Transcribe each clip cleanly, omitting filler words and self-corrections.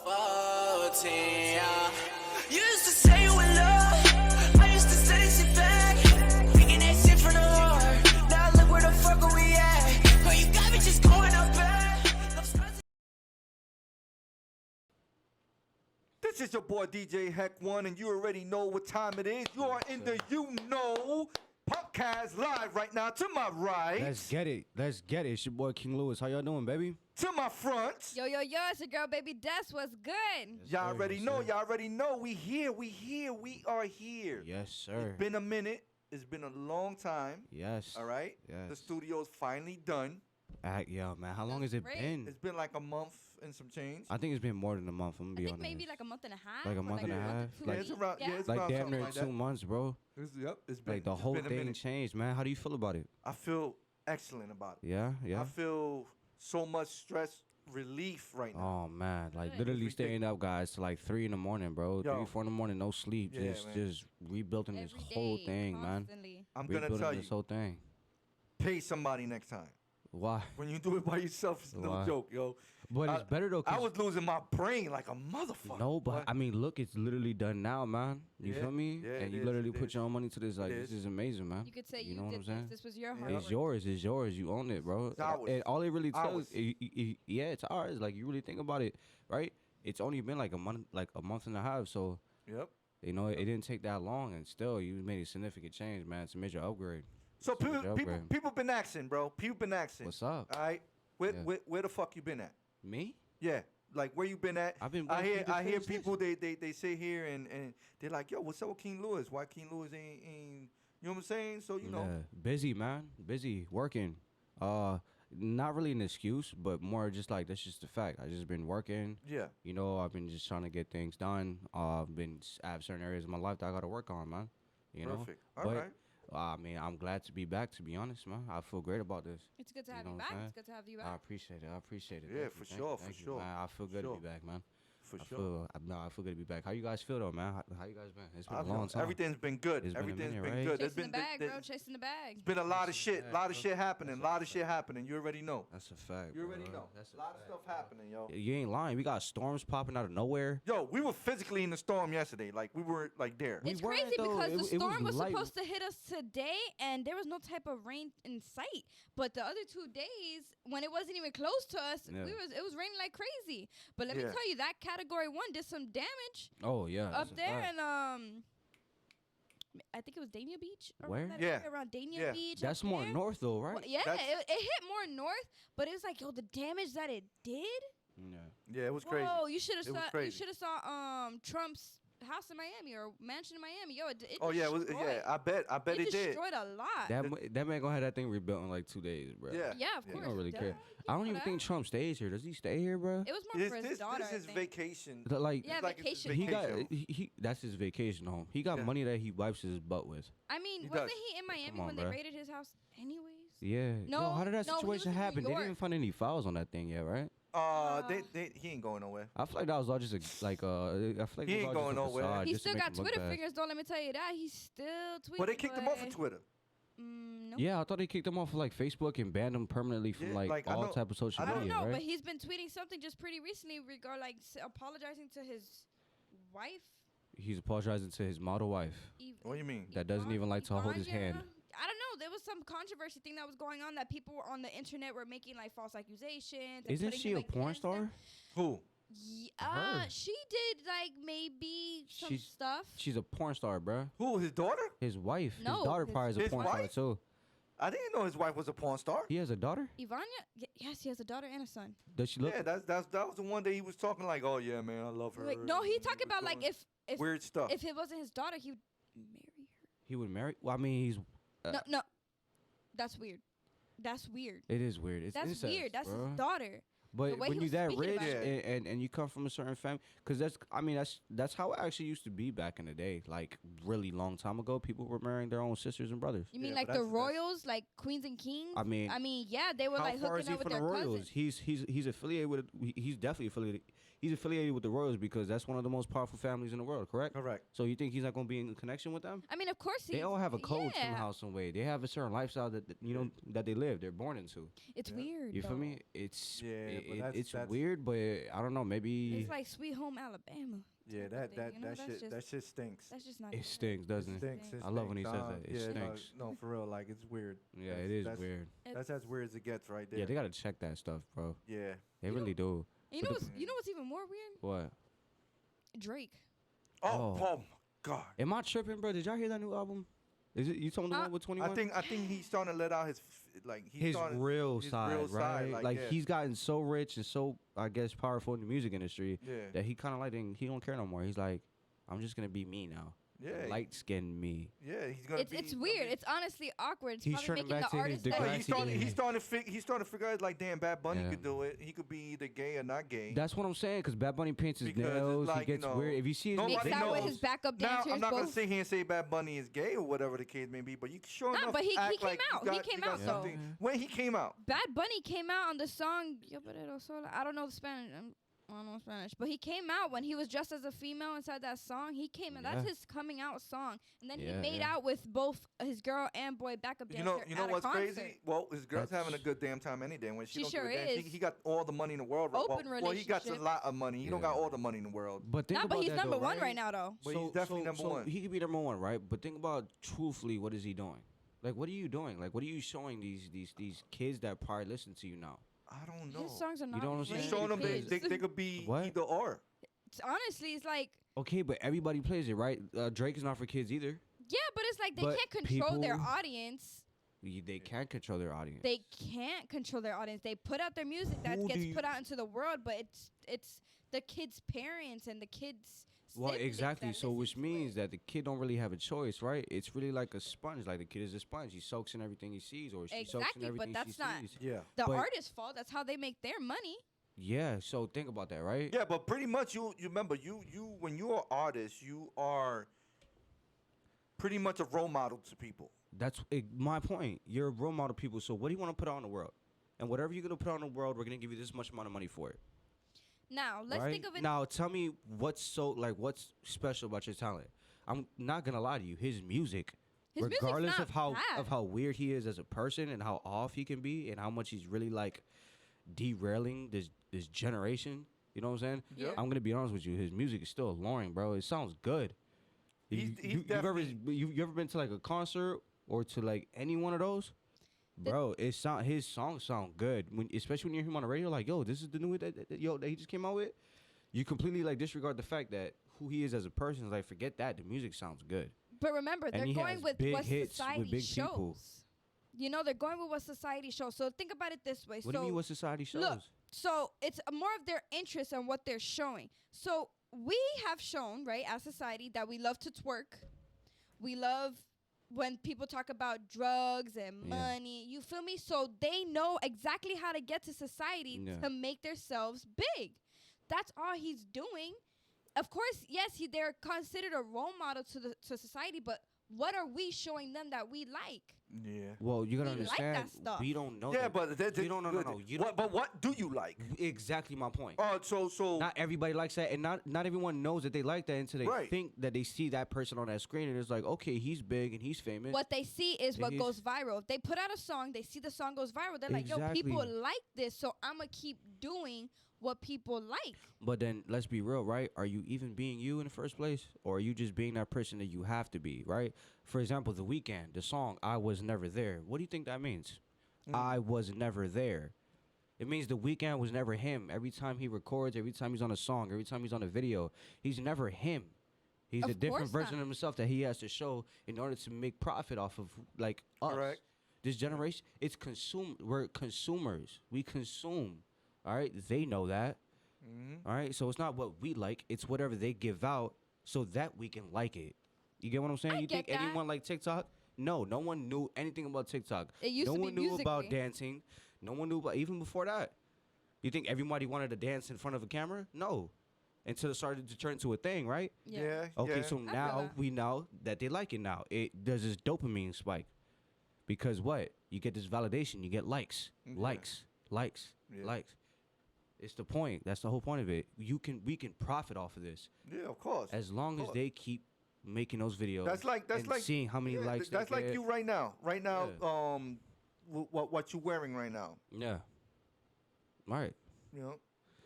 14, yeah. You used to say you in love. I used to say sit back. Thinking that shit from the heart. Now look where the fuck are we at? Girl, you got me just going up back. This is your boy DJ Heck One, and you already know what time it is. You are in the Uknow podcast live right now. To my right, Let's get it. Let's get it. It's your boy King Lewis. How y'all doing, baby? to my front. Yo, it's your girl, Baby Des. What's good? Y'all already know. Y'all already know. We here. We here. We are here. Yes, sir. It's been a minute. It's been a long time. Yes. All right. Yes. The studio's finally done. Yo, man, how long has it great. been? It's been like a month and some change. I think it's been more than a month. I'm gonna I be think honest. maybe like a month and a half. Like a or month and a half? two Yeah, Like- it's weeks. around. Yeah, it's like around damn something near like 2 that. months, bro. Yep. It's been Like the it's whole been a thing minute. changed, man. How do you feel about it? I feel excellent about it. Yeah, yeah. I feel so much stress relief right now. Oh man, like Good. literally It's staying up, guys, to like 3 in the morning, bro. Yo. 3, 4 in the morning, no sleep. Yeah, just, man. just rebuilding this Every whole day, thing, man. constantly. I'm gonna Rebuilding tell you, this whole thing. pay somebody next time. Why? When you do it by yourself, it's no Why? joke, yo. But it's better though. I 'cause- was losing my brain like a motherfucker. No, but What? I mean, look, it's literally done now, man. You Yeah, feel me? yeah, and it you is, literally it put is. your own money to this. Like, this is. is amazing, man. You could say You you, know what did I'm saying? this. This was your Yeah. hard It's work. yours. It's yours. You own it, bro. It's ours. And all it really Ours. tells, yeah, it's ours. Like you really think about it, right? It's only been like a month and a half. So Yep. you know, it didn't take that long, and still you made a significant change, man. It's a major upgrade. So It's a major upgrade. people been asking, bro. People been asking. What's up? All right. Where, Yeah. where the fuck you been at? Me? Yeah. Like where you been at? I've been I working hear to I hear finish people they sit here and they're like, yo, what's up with King Lewis? Why King Lewis ain't you know what I'm saying? So you know. Yeah, busy, man. Busy working. Not really an excuse, but more just like that's just the fact. I just been working. Yeah. You know, I've been just trying to get things done. I have certain areas of my life that I got to work on, man. You know. Perfect. All but right. I mean, I'm glad to be back. To be honest, man, I feel great about this. It's good to You have know you what I'm back. saying? It's good to have you I back. appreciate it. I appreciate it. Yeah, Thank for you, thank sure, you, for thank you, sure. man. I feel good Sure. to be back, man. For I sure. I feel good to be back. How you guys feel though, man? How you guys been? It's been I a feel long time. Everything's been good. It's been a Everything's minute, been right? good. Chasing the bag, bro. Chasing the bag. It's been a lot of shit. fact, lot of bro. shit happening. That's lot a of shit happening. You already know. That's a fact. You already bro. know. That's A lot of stuff happening, yo. You ain't lying. We got storms popping out of nowhere. Yo, we were physically in the storm yesterday. Like we were like there. We It's weren't, crazy though. because It the was- it was storm was light. supposed to hit us today, and there was no type of rain in sight. But the other 2 days, when it wasn't even close to us, Yeah. it was raining like crazy. But let me Yeah. tell you, that Category 1 did some damage Oh yeah. that's up a there, fact. and I think it was Dania Beach. Where? That Yeah. area around Dania Yeah. Beach. That's up more there. north though, right? Well, yeah, That's- it hit more north, but it was like, yo, the damage that it did. Yeah. Yeah, it was crazy. Whoa, you should have It was saw. You crazy. should have saw Trump's house in Miami or mansion in Miami. Yo, it Oh yeah, it was, destroyed. yeah. I bet it did. destroyed a lot. That man gonna have that thing rebuilt in like 2 days, bro. Yeah. Yeah, of Yeah. He course. don't really duh. care. You I don't know even that. think Trump stays here. Does he stay here, bro? It was more This for his this daughter. this I is think. vacation. Like Yeah, It's like it's his vacation. he got vacation. that's his vacation home. He got Yeah. money that he wipes his butt with. I mean, He wasn't does. he in Miami Come on, when they bruh. raided his house? Anyways. Yeah. No, Yo, how did that no, he was situation in New happen? They York. didn't find any files on that thing yet, right? He ain't going nowhere. I feel like that was all just I feel like He it ain't was all going just a nowhere. facade He just to still make got him look Twitter bad. fingers, though. Let me tell you that. He's still tweeting. But they kicked him off of but- Twitter. No. Yeah, I thought they kicked him off of like Facebook and banned him permanently from Yeah, like like, I all know- type of social I I don't don't media, know, right? but he's been tweeting something just pretty recently regarding like apologizing to his wife. He's apologizing to his model wife. What do you mean? That doesn't even like to hold his Ivania? hand. I don't know. There was some controversy thing that was going on that people on the internet were making like false accusations. and Isn't putting she him a porn against them. star? Who? Her. She did like maybe some She's- stuff. She's a porn star, bruh. Who? His daughter? His wife. No, his daughter probably is a his porn star wife? too. I didn't know his wife was a porn star. He has a daughter? Ivania? Yes, he has a daughter and a son. Does she look? Yeah, that was the one that he was talking like, oh yeah, man, I love her. Wait, no, he and talking was about like doing if weird stuff. if it wasn't his daughter, he would marry her. He would marry? Well, I mean, he's. No, that's weird. That's weird. It is weird. It's That's incest, weird. That's bruh. his daughter. But way when he you was that speaking rich about it. and you come from a certain family, because that's how it actually used to be back in the day, like really long time ago. People were marrying their own sisters and brothers. You mean Yeah, like but the that's- royals, like queens and kings? I mean, yeah, they were how like far is hooking he up with from the their Royals? cousins. He's affiliated with. He's definitely affiliated. he's affiliated with the royals because that's one of the most powerful families in the world, correct? Correct. So you think he's not gonna be in connection with them? I mean, of course They all have a code somehow, some way. They have a certain lifestyle that that they live. They're born into. It's weird. You feel though. me? It's it's that's- weird, but I don't know. Maybe It's like Sweet Home Alabama. Yeah, type of thing, you know? that shit stinks. That's just not. it stinks, doesn't it? Stinks. I love when he says Nah, that. It yeah, stinks. No, for real, like it's weird. Yeah, That's- it is that's- weird. That's as weird as it gets, right there. Yeah, they gotta check that stuff, bro. Yeah. They really do. You know what's even more weird? What? Drake. Oh my God. Am I tripping, bro? Did y'all hear that new album? Is it you told me the one with 21? I think he's starting to let out his his real his side, real right? side, Like yeah. he's gotten so rich and so, I guess, powerful in the music industry Yeah. that he kind of like he don't care no more. He's like, I'm just gonna be me now. Yeah. Light skinned me. Yeah, he's gonna. It's weird. It's honestly awkward. It's He's probably turning making back the to his artist that Degrassi He's days. starting to figure out like, damn, Bad Bunny Yeah. could do it. He could be either gay or not gay. That's what I'm saying, because Bad Bunny paints his Because it's nails. like, he you gets know, weird. If you see his nobody makes videos, out with knows. his backup Now, dancers. I'm not gonna both. sit here and say Bad Bunny is gay or whatever the case may be, but you sure Nah, enough but he act came like out. you He got- came you got out, though. something. When he came out, Bad Bunny came out on the song Yo Pero Sola. I don't know the Spanish. I don't know Spanish, but he came out when he was dressed as a female inside that song. He came out. That's Yeah. his coming out song, and then he Yeah, made yeah. out with both his girl and boy backup dancer. you know at a what's concert. crazy? Well, his girl's That's- having a good damn time any day. When she She don't sure give a damn. is. He got all the money in the world. Open well, he got a relationship. lot of money. He don't got Yeah. all the money in the world. but think Nah, about but he's that, number though, one right right now, though. But he's definitely number one. He could be number one, right? But think about truthfully, what is he doing? Like, what are you doing? Like, what are you showing these kids that probably listen to you now? I don't know. His songs are not. know what I'm He's saying? aimed showing at them they kids. could be What? either or. Honestly, it's like Okay, but everybody plays it, right? Drake is not for kids either. yeah, but it's like they But can't control their people- audience. They can't control their audience. They can't control their audience. They put out their music that Who do gets you- put out into the world, but it's the kids' parents and the kids. Well, siblings exactly. that So, listen which to means it. that the kid don't really have a choice, right? It's really like a sponge. Like the kid is a sponge. He soaks in everything he sees, or she soaks in Exactly, but everything that's she not- sees. Yeah. the but- artist's fault. That's how they make their money. Yeah. So think about that, right? Yeah, but pretty much you remember you when you're an artist, you are pretty much a role model to people. That's my point. You're a role model, people. So what do you want to put out in the world? And whatever you're gonna put out in the world, we're gonna give you this much amount of money for it. Now let's right? think of it. Now tell me what's what's special about your talent. I'm not gonna lie to you. His music, His music's regardless not of how bad. weird he is as a person and how off he can be and how much he's really like derailing this generation. You know what I'm saying? Yeah. I'm gonna be honest with you. His music is still alluring, bro. It sounds good. He's you ever definitely- you ever been to like a concert or to like any one of those? Bro, his songs sound good. Especially when you hear him on the radio, like, yo, this is the new that he just came out with. You completely like disregard the fact that who he is as a person. Like, forget that. The music sounds good. But remember, And they're he going has with big what hits with society big shows. people. You know, they're going with what society shows. So think about it this way. What do you mean what society shows? Look, so it's more of their interest and what they're showing. So we have shown, right, as society, that we love to twerk. We love when people talk about drugs and Yeah. money. You feel me? So they know exactly how to get to society Yeah. to make themselves big. That's all he's doing. Of course, yes, they're considered a role model to society, but what are we showing them that we like? Yeah. Well, you gotta We like that understand. stuff. We don't know. Yeah, that. but you don't. No. You don't. But what do you like? Exactly my point. So Not everybody likes that, and not everyone knows that they like that until they Right. think that they see that person on that screen, and it's like, okay, he's big and he's famous. What they see is what He's- goes viral. If they put out a song, they see the song goes viral. They're like, yo, Exactly. people like this, so I'm going to keep doing what people like. But then let's be real, right? Are you even being you in the first place, or are you just being that person that you have to be, right? For example, The Weeknd, the song "I Was Never There." What do you think that means? I was never there. It means The Weeknd was never him. Every time he records, every time he's on a song, every time he's on a video, he's never him. He's Of a different course version not. of himself that he has to show in order to make profit off of like us. Correct. This generation, we're consumers. We consume. All right, they know that. All right, so it's not what we like; it's whatever they give out, so that we can like it. You get what I'm saying? I You think get that. anyone like TikTok? No one knew anything about TikTok. It used no to be one knew about Musical.ly. dancing. No one knew about even before that. You think everybody wanted to dance in front of a camera? No, until it started to turn into a thing, right? yeah. Okay, yeah. so feel now that. we know that they like it now. Does this dopamine spike. Because what? You get this validation. You get likes, Yeah. likes. Yeah. Likes. It's the point. That's the whole point of it. We can profit off of this Yeah, of course. as long as they keep making those videos. That's like seeing how many likes. That's they like get. you right now. Right now, Yeah. what you wearing right now? Yeah. Right. You know,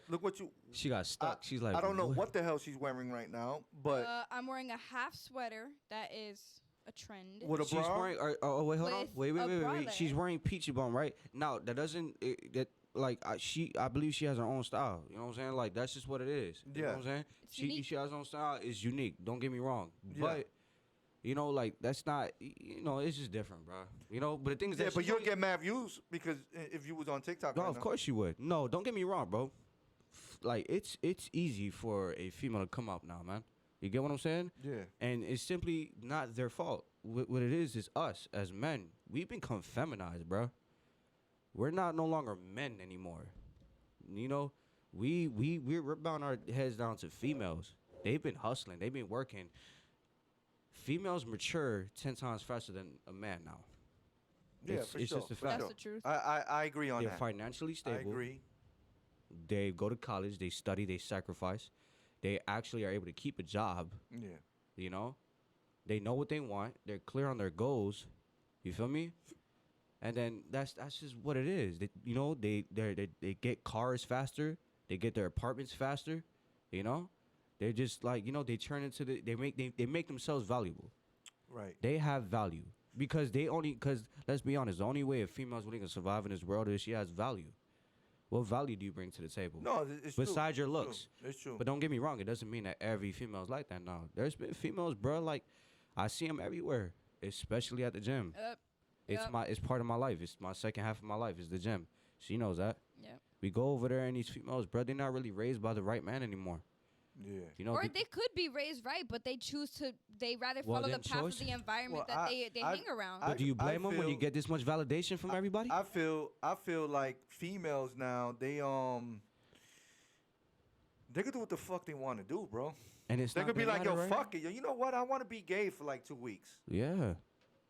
look what you. She got stuck. She's like, I don't know what the hell she's wearing right now, but I'm wearing a half sweater that is a trend. with a She's bra. wearing. Oh wait, hold on. With Wait. a bralette. She's wearing peachy bum, right? Now that doesn't that like I believe she has her own style. You know what I'm saying? Like that's just what it is. You know Yeah. what I'm saying? It's unique. She has her own style. It's unique. Don't get me wrong. Yeah. But you know, like that's not. You know, it's just different, bro. You know, but the thing is Yeah, that but she's you'll only- get mad views because if you was on TikTok. No, right of now. course you would. No, don't get me wrong, bro. Like it's easy for a female to come up now, man. You get what I'm saying? Yeah. And it's simply not their fault. What it is us as men. We've become feminized, bro. We're not no longer men anymore. You know, we're bowing our heads down to females. They've been hustling. They've been working. Females mature 10 times faster than a man now. Yeah, It's- for it's sure. just a for fact. That's sure. the truth. I agree on They're that. financially I stable. agree. They go to college. They study. They sacrifice. They actually are able to keep a job. Yeah. You know, they know what they want. They're clear on their goals. You feel me? And then that's just what it is. You know, they get cars faster. They get their apartments faster. You know, they're just like, you know, they turn into they make themselves valuable. Right. They have value because let's be honest, the only way a female's really gonna survive in this world is she has value. What value do you bring to the table? No, it's true. Besides your It's true. looks. It's true. But don't get me wrong, it doesn't mean that every female's like that now. There's been females, bro, like I see them everywhere, especially at the gym. Yep. It's part of my life. It's my second half of my life is the gym. She knows that. Yep. We go over there and these females, bro, they're not really raised by the right man anymore. Yeah. You know, Or they could be raised right, but they rather Well, follow the then path choice. of the environment Well, that they hang around. but do you I blame them when you feel- get this much validation from everybody? I feel like females now they could do what the fuck they want to do, bro. And it's They not could be gonna like, yo, matter, right? fuck it, yo. You know what? I want to be gay for like 2 weeks, Yeah.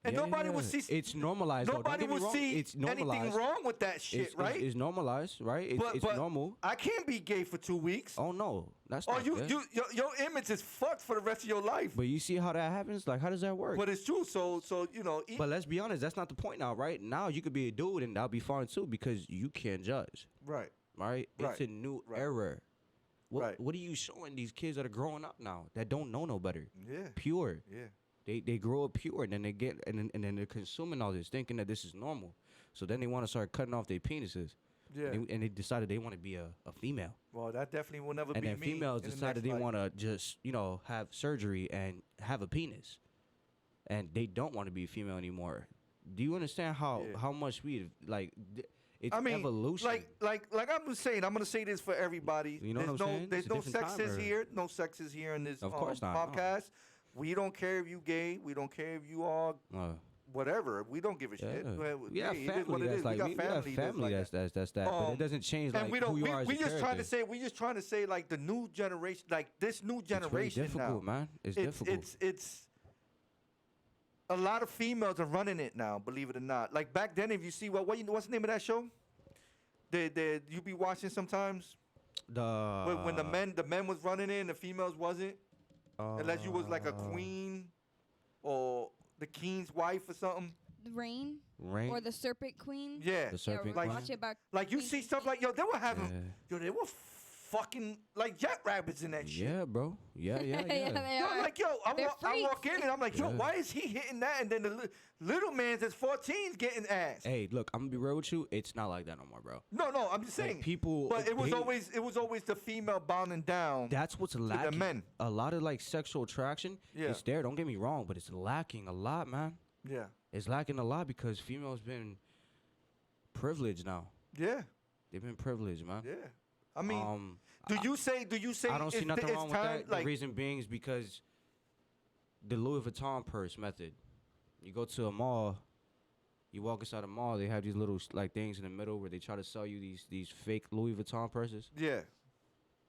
and Yeah, nobody would yeah. see. It's normalized. though. Don't Nobody get me would wrong. see It's normalized. anything wrong with that shit, right? It's normalized, right? It's but normal. I can't be gay for 2 weeks. Oh no, that's Oh, not good. your image is fucked for the rest of your life. But you see how that happens? Like, how does that work? But it's true. So you know. But let's be honest, that's not the point now, right? Now you could be a dude and that'll be fine too because you can't judge, right. right? It's Right. a new Right. era. Right. What are you showing these kids that are growing up now that don't know no better? Yeah. Pure. Yeah. They grow up pure and then they get and then they're consuming all this thinking that this is normal. So then they want to start cutting off their penises. Yeah. And they decided they want to be a female. Well, that definitely will never And be then me. females in the decided next they life. want to just, you know, have surgery and have a penis. And they don't want to be a female anymore. Do you understand Yeah. how much it's I mean, evolution. like I'm just saying. I'm gonna say this for everybody. You know what I'm saying? There's It's a no different time sexist era. here. No sexist here in this Of course not, no. podcast. We don't care if you gay. We don't care if you are whatever. We don't give a shit. Yeah. Well, We have it is what family it that's is. like we got we have family like that. that's that. But it doesn't change And like we don't. who you are as We a just trying to character. say. We just trying to say like the new generation. Like this new It's really generation difficult, now. man. It's difficult. It's a lot of females are running it now. Believe it or not. Like back then, if you see what's the name of that show? The you be watching sometimes when the men was running it and the females wasn't. Unless you was like a queen or the king's wife or something. Rain Rain. or the Serpent Queen. Yeah. The Serpent Like- Queen. Watch it about Like you Queen see stuff like, yo, they were having, Yeah. they were fucking like jackrabbits in that shit. Yeah, bro. Yeah. they Yo, are. like, yo, I They're walk in and I'm like, yo, Yeah. why is he hitting that? And then the little man's that's 14 getting ass. Hey, look, I'm gonna be real with you. It's not like that no more, bro. No, I'm just Like, saying. people, But it was they- always the female bonding down. That's what's lacking. men. A lot of like sexual attraction. Yeah. It's there. Don't get me wrong, but it's lacking a lot, man. Yeah. It's lacking a lot because females been privileged now. Yeah. They've been privileged, man. Yeah. I mean, do you say I don't see nothing it's wrong with time, that. like, The reason being is because the Louis Vuitton purse method. You go to a mall, you walk inside a mall, they have these little like things in the middle where they try to sell you these fake Louis Vuitton purses. Yeah.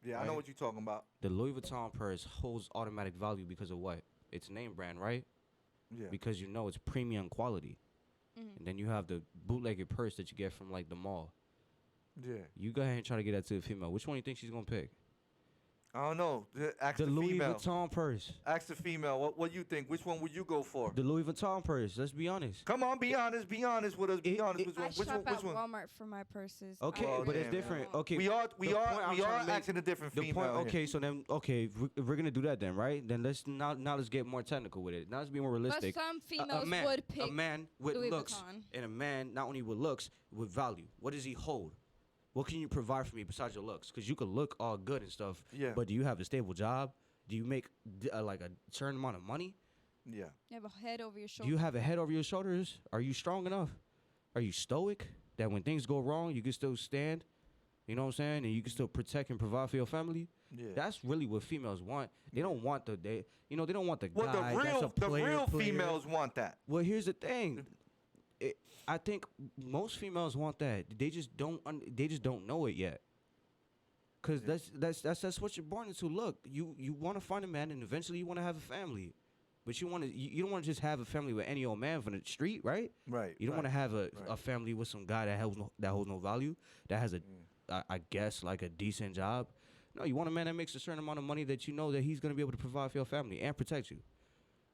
Yeah, I know Right. what you're talking about. The Louis Vuitton purse holds automatic value because of what? It's name brand, right? Yeah. Because you know it's premium quality. Mhm. And then you have the bootlegged purse that you get from like the mall. Yeah. You go ahead and try to get that to a female. Which one do you think she's gonna pick? I don't know. Ask The the Louis female. Vuitton purse. Ask the female. What you think? Which one would you go for? The Louis Vuitton purse. Let's be honest. Come on, be honest. Be honest with us. Be honest. Which I one? Which shop one? at Which one? Walmart for my purses. Okay, Well, but it's damn, different. man. Okay, We are the point I'm trying to make- asking a different the female. point. here. Okay, so then if we're gonna do that then, right? Then let's now let's get more technical with it. Now let's be more But realistic. some A females man, would pick a man with Louis looks, Vuitton. and a man not only with looks, with value. What does he hold? What can you provide for me besides your looks? Because you could look all good and stuff, Yeah. but do you have a stable job? Do you make like a certain amount of money? Yeah. You have a head over your Do shoulder. you have a head over your shoulders? Are you strong enough? Are you stoic that when things go wrong, you can still stand? You know what I'm saying? And you can still protect and provide for your family? Yeah. That's really what females want. They don't want they don't want the Well, guy the that's a player. females want that. Well, here's the thing. I think most females want that. They just don't. They just don't know it yet. Cause that's what you're born into. Look, you want to find a man, and eventually you want to have a family, but you don't want to just have a family with any old man from the street, right? Right. You don't want to have a right. family with some guy that holds no value, that has I guess like a decent job. No, you want a man that makes a certain amount of money that you know that he's gonna be able to provide for your family and protect you.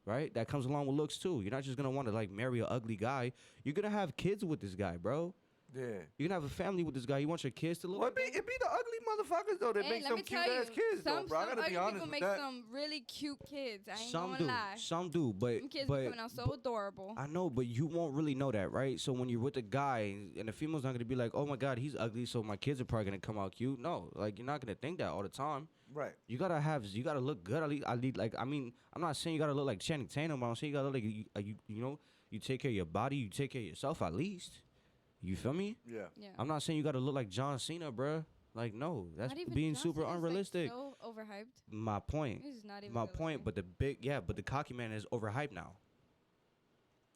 Right? That comes along with looks too. You're not just gonna want to like marry an ugly guy. You're gonna have kids with this guy, bro. Yeah. You're gonna have a family with this guy. You want your kids to look Well, like that? it be the ugly motherfuckers though that Hey, make let some me cute tell ass you, kids though, some bro. I gotta ugly be honest people with make that. some really cute kids. I ain't Some gonna do, lie. some do, but Some kids but, be coming out so but adorable. I know, but you won't really know that, right? So when you're with a guy and the female's not gonna be like, oh my god, he's ugly, so my kids are probably gonna come out cute. No, like you're not gonna think that all the time. Right. You gotta look good. I'm not saying you gotta look like Channing Tatum, but I'm saying you gotta look like you take care of your body, you take care of yourself at least. You feel me? Yeah. Yeah. I'm not saying you gotta look like John Cena, bruh. Like no, that's Not even being John super Cena's, like, unrealistic. so overhyped. My point. He's not even. My point, but the cocky man is overhyped now.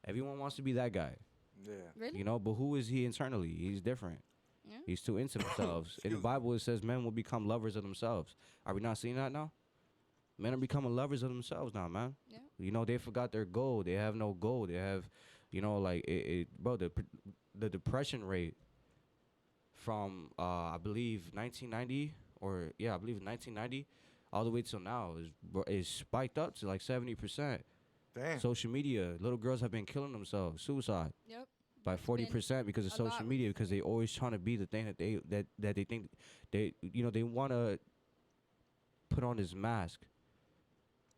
Everyone wants to be that guy, Yeah. Really? you know. But who is he internally? He's different. Yeah. He's too into themselves. In the Excuse me. Bible, it says men will become lovers of themselves. Are we not seeing that now? Men are becoming lovers of themselves now, man. Yeah. You know, they forgot their goal. They have no goal. They have, like bro, the depression rate from I believe 1990 I believe 1990 all the way till now is spiked up to like 70%. Damn. Social media, little girls have been killing themselves, suicide Yep. by It's been 40% because of a social lot media, because they always trying to be the thing that they think they want to put on this mask,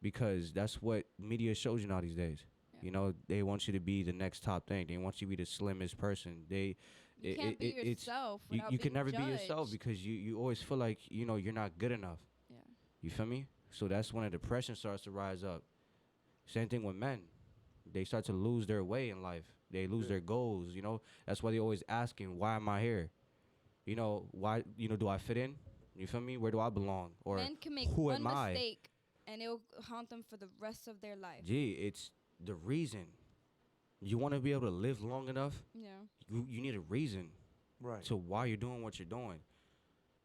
because that's what media shows you now these days. Yeah. You know, they want you to be the next top thing. They want you to be the slimmest person. You can't be yourself. You without can being never be yourself judged. because you always feel like you're not good enough. Yeah. You feel me? So that's when the depression starts to rise up. Same thing with men. They start to lose their way in life. They lose their goals, you know. That's why they always asking, why am I here? You know, why, do I fit in? You feel me? Where do I belong? Or Men can make who one am I? mistake and it'll haunt them for the rest of their life. Gee, it's the reason. You want to be able to live long enough, Yeah. you need a reason Right. to why you're doing what you're doing.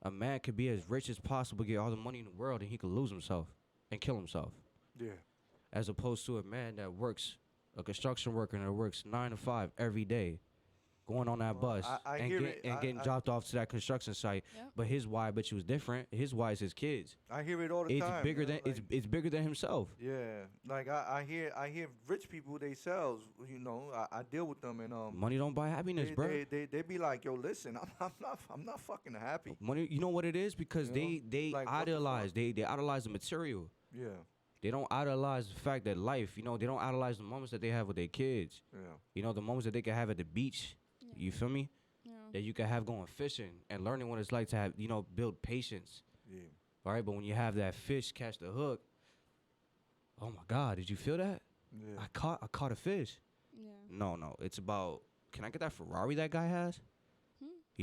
A man could be as rich as possible, get all the money in the world, and he could lose himself and kill himself. Yeah. As opposed to a man that works, a construction worker that works 9 to 5 every day, going on that Well, bus I and, hear get, it. and getting dropped off to that construction site. Yep. But his why, bet you, was different. His why is his kids. I hear it all the It's time. bigger you know, than like, it's bigger than himself. Yeah. Like I hear rich people themselves. You know, I deal with them and Money don't buy happiness, bro. they be like, yo, listen, I'm not fucking happy. Money, you know what it is? Because You know? they Like, what the idolize, fuck? they idolize the material. Yeah. They don't idolize the fact that life, they don't idolize the moments that they have with their kids. Yeah. The moments that they can have at the beach. Yeah. You feel me? Yeah. That you can have going fishing and learning what it's like to have, build patience. Yeah. All right, but when you have that fish catch the hook, oh my God, did you feel that? Yeah. I caught a fish. Yeah. No, it's about, can I get that Ferrari that guy has?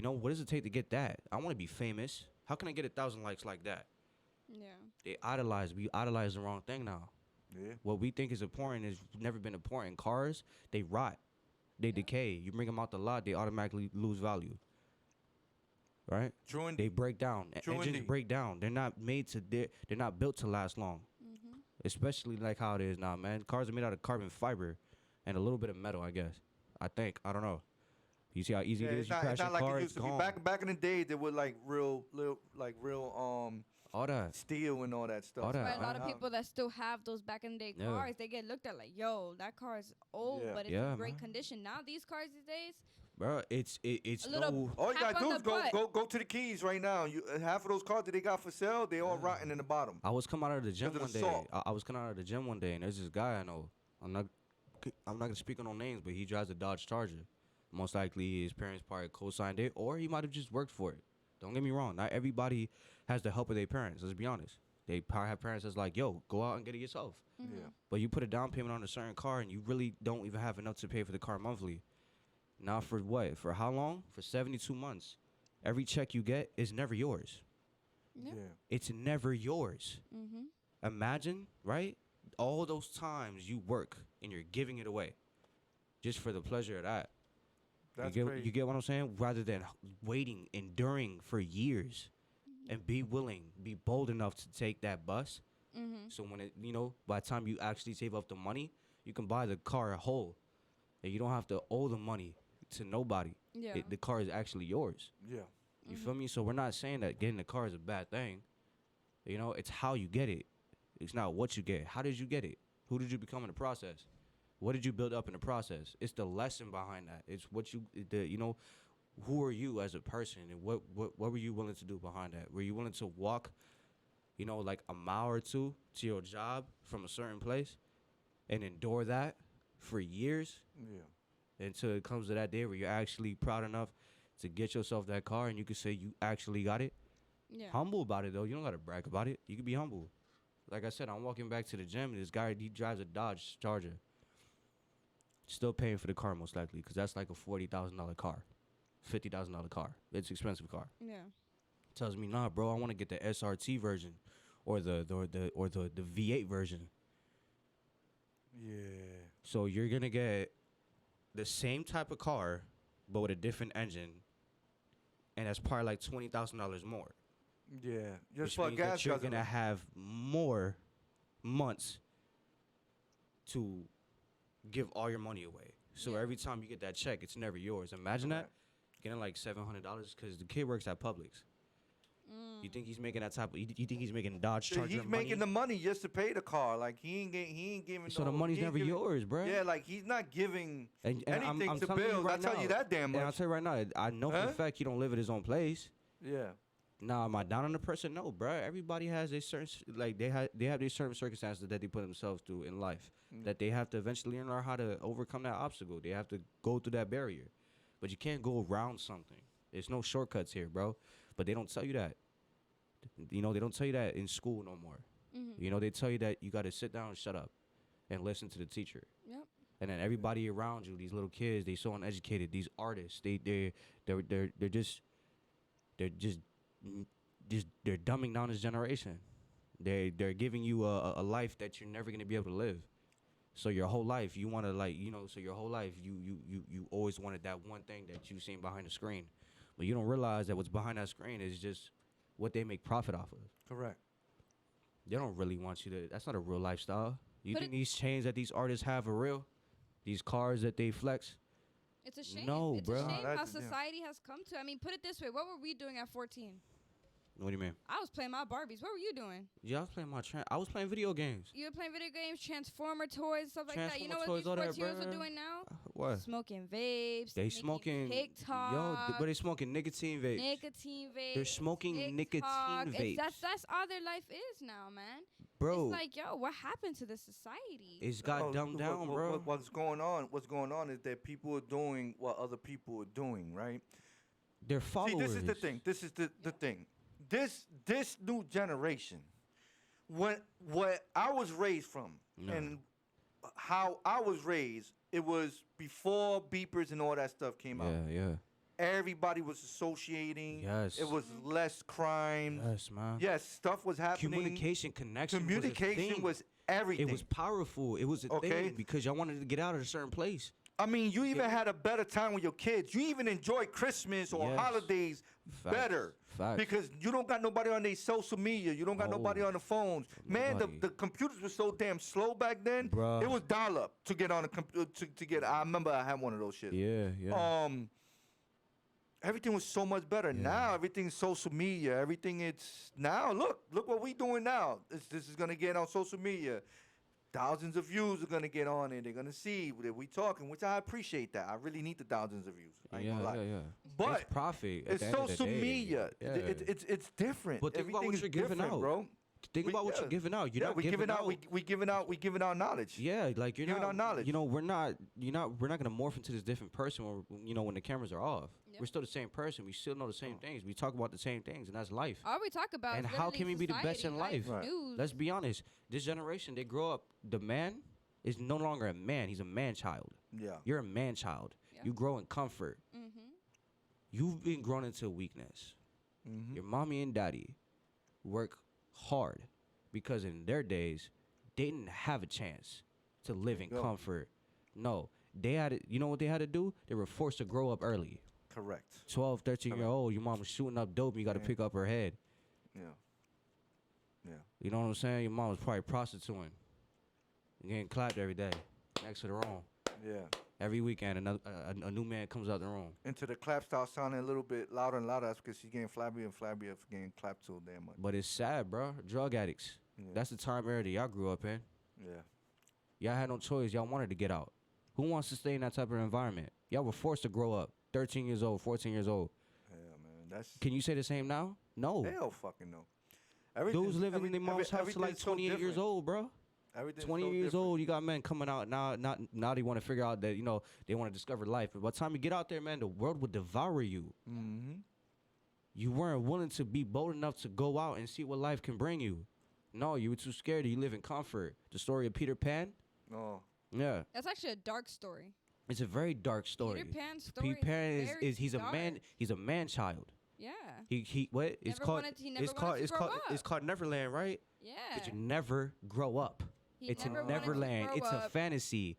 What does it take to get that? I want to be famous. How can I get 1,000 likes like that? Yeah. We idolize the wrong thing now. Yeah. What we think is important has never been important. Cars, they rot, they decay. You bring them out the lot, they automatically lose value. Right? Join. They break down. Engines Trendy. break down. They're not they're not built to last long. Mm-hmm. Especially like how it is now, man. Cars are made out of carbon fiber and a little bit of metal, I guess. I think. I don't know. You see how easy Yeah, it is? it's You not, crash it's your not like car, it it's used to be. gone. Back in the day, there were like real All that. steel and all that stuff. All that. But a lot of Uh-huh. people that still have those back in the day Yeah. cars, they get looked at like, yo, that car is old, Yeah. but it's Yeah, in great man. condition. Now these cars these days, Bro, it's a little no. All you tap gotta on do is the butt. go to the Keys right now. You half of those cars that they got for sale, they all rotten in the bottom. I was coming out of the gym Because one of the day. salt. I was coming out of the gym one day, and there's this guy I know. I'm not gonna speak on no names, but he drives a Dodge Charger. Most likely, his parents probably co-signed it, or he might have just worked for it. Don't get me wrong. Not everybody has the help of their parents. Let's be honest. They probably have parents that's like, yo, go out and get it yourself. Yeah. But you put a down payment on a certain car, and you really don't even have enough to pay for the car monthly. Now for what? For how long? For 72 months. Every check you get is never yours. Yeah. It's never yours. Mm-hmm. Imagine, right? All those times you work and you're giving it away just for the pleasure of that. That's you crazy. get what I'm saying? Rather than waiting, enduring for years, and be willing, be bold enough to take that bus. Mm-hmm. So when it, by the time you actually save up the money, you can buy the car whole, and you don't have to owe the money to nobody. Yeah. The car is actually yours. Yeah. You feel me? So we're not saying that getting the car is a bad thing. It's how you get it. It's not what you get. How did you get it? Who did you become in the process? What did you build up in the process? It's the lesson behind that. It's what who are you as a person, and what were you willing to do behind that? Were you willing to walk, like a mile or two to your job from a certain place and endure that for years Yeah. until it comes to that day where you're actually proud enough to get yourself that car and you can say you actually got it? Yeah. Humble about it, though. You don't got to brag about it. You can be humble. Like I said, I'm walking back to the gym, and this guy, he drives a Dodge Charger. Still paying for the car, most likely, because that's like a $40,000 car, $50,000 car. It's an expensive car. Yeah. Tells me, nah, bro, I want to get the SRT version or the V8 version. Yeah. So you're going to get the same type of car, but with a different engine, and that's probably like $20,000 more. Yeah. Just Which for means gas that you're guzzler. gonna have more months to give all your money away. So Yeah. every time you get that check, it's never yours. Imagine that, getting like $700 because the kid works at Publix. You think he's making that type of? You think he's making Dodge So Charger he's money? making the money just to pay the car. Like he ain't giving. So the money's he ain't never giving- yours, bro. Yeah, like he's not giving And anything I'm to telling you bills. right I tell now, you that damn And I'll much. tell you right now, I know for Huh? a fact he don't live at his own place. Yeah. Now, am I down on the person? No, bro. Everybody has a certain they have these certain circumstances that they put themselves through in life that they have to eventually learn how to overcome that obstacle. They have to go through that barrier, but you can't go around something. There's no shortcuts here, bro. But they don't tell you that. They don't tell you that in school no more. They tell you that you got to sit down and shut up and listen to the teacher. Yep. And then everybody around you, these little kids, they so uneducated. These artists, they're dumbing down this generation. They're giving you a life that you're never gonna be able to live. So your whole life you wanna so your whole life you always wanted that one thing that you seen behind the screen, but you don't realize that what's behind that screen is just what they make profit off of. Correct. They don't really want you to. That's not a real lifestyle. You But think these chains that these artists have are real? These cars that they flex? It's a shame. No, it's bruh. a shame No, how that's- yeah. society has come to. I mean, put it this way: what were we doing at 14? What do you mean? I was playing my Barbies. What were you doing? Yeah, I was playing video games. You were playing video games, Transformer toys, stuff like that. You know what Transformer these toys, all that, 14-year-olds are bruh. doing now? What? Smoking vapes. They making smoking. TikTok. But they smoking nicotine vapes. Nicotine vapes. They're smoking TikTok. nicotine vapes. That's all their life is now, man. Bro, It's like, yo, what happened to the society? it's got Oh, dumbed down, bro. What's going on is that people are doing what other people are doing, right? They're followers. See, this is the thing. This is the thing. This new generation, what I was raised from, No. and how I was raised, it was before beepers and all that stuff came out. Yeah. Everybody was associating. Yes. It was less crime. Yes, man. Yes, stuff was happening. Communication, connection. Communication was was everything. It was powerful. It was a Okay. thing because y'all wanted to get out of a certain place. I mean, you even had a better time with your kids. You even enjoyed Christmas or Yes. holidays Facts. better. Facts. Because you don't got nobody on their social media. You don't got nobody No. on the phones. Man, Nobody. the computers were so damn slow back then. Bruh. It was dial up to get on a computer to get. I remember I had one of those shit. Yeah. everything was so much better. Yeah. Now everything's social media. Everything it's now. Look what we doing now. This is gonna get on social media. Thousands of views are gonna get on it. They're gonna see that we talking, which I appreciate that. I really need the thousands of views. I ain't gonna lie. But it's profit. At it's the end of the social day. media. Yeah. It's different. But think about what Everything is you're giving different, out. bro. Think about what you're giving out. You're not giving out. We giving out knowledge. Yeah, like you're Giving not out knowledge. You know, we're not gonna morph into this different person when the cameras are off. Yep. We're still the same person. We still know the same things. We talk about the same things, and that's life. All we talk about And is how literally can we be the best in society, life? Right. news. Let's be honest. This generation, they grow up. The man is no longer a man. He's a man child. Yeah. You're a man child. Yeah. You grow in comfort. Mm-hmm. You've been grown into weakness. Mm-hmm. Your mommy and daddy work hard because in their days, they didn't have a chance to live in Go. comfort. No, they had to, you know what they had to do? They were forced to grow up early. Correct. 12, 13-year-old, your mom was shooting up dope, and you got to Yeah. pick up her head. Yeah. Yeah. You know what I'm saying? Your mom was probably prostituting. Getting clapped every day next to the room. Yeah. Every weekend, a new man comes out the room. Until the clap starts sounding a little bit louder and louder, that's because she's getting flabbier and flabbier for getting clapped so damn much. But it's sad, bro. Drug addicts. Yeah. That's the time era that y'all grew up in. Yeah. Y'all had no choice. Y'all wanted to get out. Who wants to stay in that type of environment? Y'all were forced to grow up. 13 years old, 14 years old. Yeah, man. That's Can you say the same now? No. hell fucking no. Dudes living in their mom's house till like 28 years old, bro. 20 years old, you got men coming out now they want to figure out that, they want to discover life. But by the time you get out there, man, the world would devour you. Mm-hmm. You weren't willing to be bold enough to go out and see what life can bring you. No, you were too scared. You live in comfort. The story of Peter Pan? Oh. Yeah. That's actually a dark story. It's a very dark story. Peter Pan's story Peter Pan very is he's dark. a man. He's a man child. Yeah. He what? It's Never called wanted to- he never it's called wanted to it's grow called up. it's called Neverland, right? Yeah. But you never grow up. He It's a never wanted to Neverland. grow It's a up. fantasy.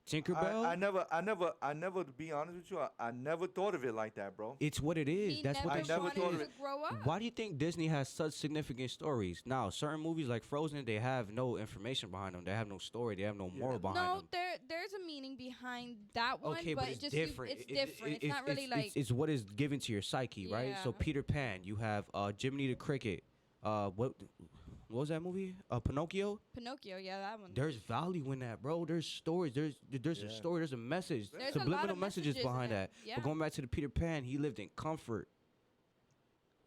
Tinkerbell. I never, to be honest with you, I never thought of it like that, bro. It's what it is. He That's what never the show never wanted thought of is. to grow up. Why do you think Disney has such significant stories? Now, certain movies like Frozen, they have no information behind them. They have no story. They have no moral behind No, them. there's a meaning behind that one, Okay, but but it's just different. It's different. It's not really like it's what is given to your psyche, right? So Yeah. Peter Pan, you have Jiminy the Cricket. What was that movie? Pinocchio. Pinocchio. Yeah, that one. There's value in that, bro. There's stories. There's a story. There's a message. There's a lot Subliminal of messages messages behind in that. it. Yeah. But going back to the Peter Pan, he lived in comfort.